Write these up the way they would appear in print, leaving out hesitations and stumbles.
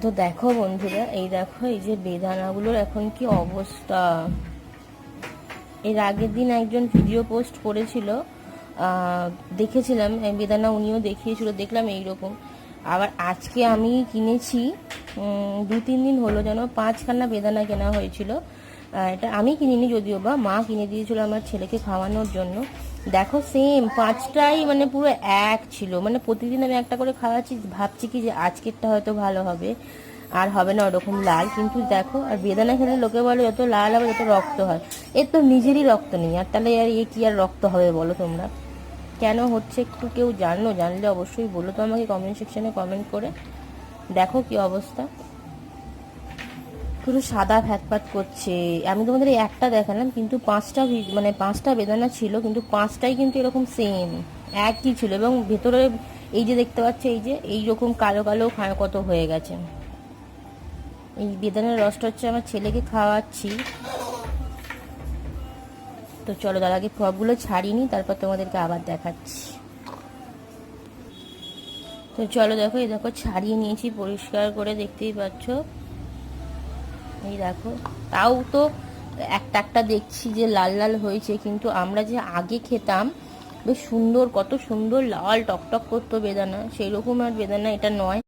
তো দেখো বন্ধুরা, এই দেখো এই যে বেদানাগুলোর এখন কি অবস্থা। এর আগের দিন একজন ভিডিও পোস্ট করেছিল, দেখেছিলাম বেদানা, উনিও দেখিয়েছিল, দেখলাম এইরকম। আবার আজকে আমি কিনেছি, 2-3 দিন হলো যেন 5খানা বেদানা কেনা হয়েছিল। এটা আমি কিনিনি, যদিও বা মা কিনে দিয়েছিল আমার ছেলেকে খাওয়ানোর জন্য। দেখো সেম 5টাই মানে পুরো এক ছিল, মানে প্রতিদিন আমি একটা করে খাওয়াচ্ছি, ভাবছি কি যে আজকেরটা হয়তো ভালো হবে, আর হবে না ওরকম লাল। কিন্তু দেখো, আর বেদানা খেলে লোকে বলে যত লাল হবে যত রক্ত হয়, এর তো নিজেরই রক্ত নেই, আর তাহলে আর এ কি আর রক্ত হবে বলো তোমরা? কেন হচ্ছে একটু কেউ জানলে অবশ্যই বলো তো আমাকে কমেন্ট সেকশনে কমেন্ট করে। দেখো কি অবস্থা, পুরো সাদা ফ্যাতফ্যাত করছে। আমি তোমাদের এই একটা দেখালাম, কিন্তু 5টা বেদানা ছিল, কিন্তু 5টাই কিন্তু এরকম সেম একই ছিল, এবং ভেতরে এই যে দেখতে পাচ্ছ, এই যে এইরকম কালো কালো কত হয়ে গেছে। এই বেদানার রসটা হচ্ছে আমার ছেলেকে খাওয়াচ্ছি। তো চলো, তার আগে সবগুলো ছাড়িয়ে নিই, তারপর তোমাদেরকে আবার দেখাচ্ছি। তো চলো দেখো, এই দেখো ছাড়িয়ে নিয়েছি পরিষ্কার করে, দেখতেই পাচ্ছ। এই দেখো, তাও তো একটা একটা দেখছি যে লাল লাল হয়েছে, কিন্তু আমরা যে আগে খেতাম বেশ সুন্দর, কত সুন্দর লাল টকটক করতো বেদানা, সেই রকম আর বেদানা এটা নয়।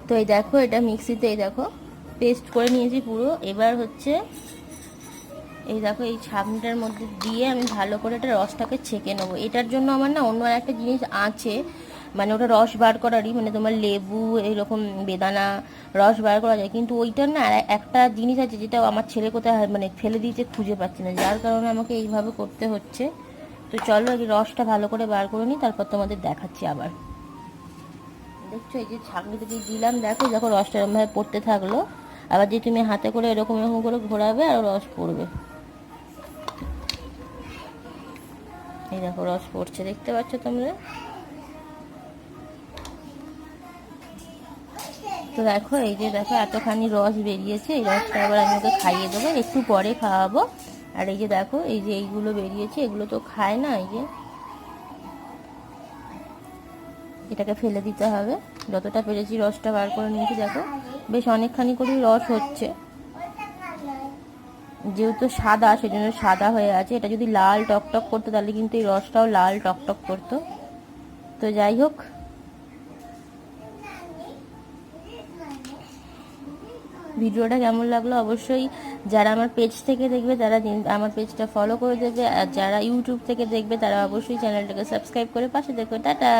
তো এই দেখো, এটা মিক্সিতে এই দেখো পেস্ট করে নিয়েছি পুরো। এবার হচ্ছে এই দেখো, এই ছাঁকনিটার মধ্যে দিয়ে আমি ভালো করে এটা রসটাকে ছেঁকে নেবো। এটার জন্য আমার না অন্য একটা জিনিস আছে, মানে ওটা রস বার করারই, মানে তোমার লেবু এইরকম বেদানা রস বার করা যায়, কিন্তু ওইটার না একটা জিনিস আছে যেটা আমার ছেলে কোথায় মানে ফেলে দিয়েছে, খুঁজে পাচ্ছি না, যার কারণে আমাকে এইভাবে করতে হচ্ছে। তো চলো, এই রসটা ভালো করে বার করে নিই, তারপর তোমাদের দেখাচ্ছি আবার। দেখছো, এই যে ছাঁকনি থেকে দিলাম, দেখো দেখো রসটা এরকমভাবে পড়তে থাকলো। আবার যে তুমি হাতে করে এরকম এরকম করে ঘোরাবে আর রস পড়বে। এই দেখো রস পড়ছে, দেখতে পাচ্ছ তোমরা? তো দেখো, এই যে দেখো এতখানি রস বেরিয়েছে, এই রসটা আবার আমি ওকে খাইয়ে দেবো, একটু পরে খাওয়াবো। আর এই যে দেখো, এই যে এইগুলো বেরিয়েছে, এগুলো তো খায় না, এই যে এটাকে ফেলে দিতে হবে। যতটা পেরেছি রসটা বার করে নিয়েছি, দেখো বেশ অনেকখানি করেই রস হচ্ছে। যেহেতু সাদা, সেজন্য সাদা হয়ে আছে। এটা যদি লাল টকটক করতো তাহলে কিন্তু এই রসটাও লাল টকটক করতো। তো যাই হোক, ভিডিওটা কেমন লাগলো অবশ্যই যারা আমার পেজ থেকে দেখবে তারা আমার পেজটা ফলো করে দেবে, আর যারা ইউটিউব থেকে দেখবে তারা অবশ্যই চ্যানেলটাকে সাবস্ক্রাইব করে পাশে দেখবে। টাটা।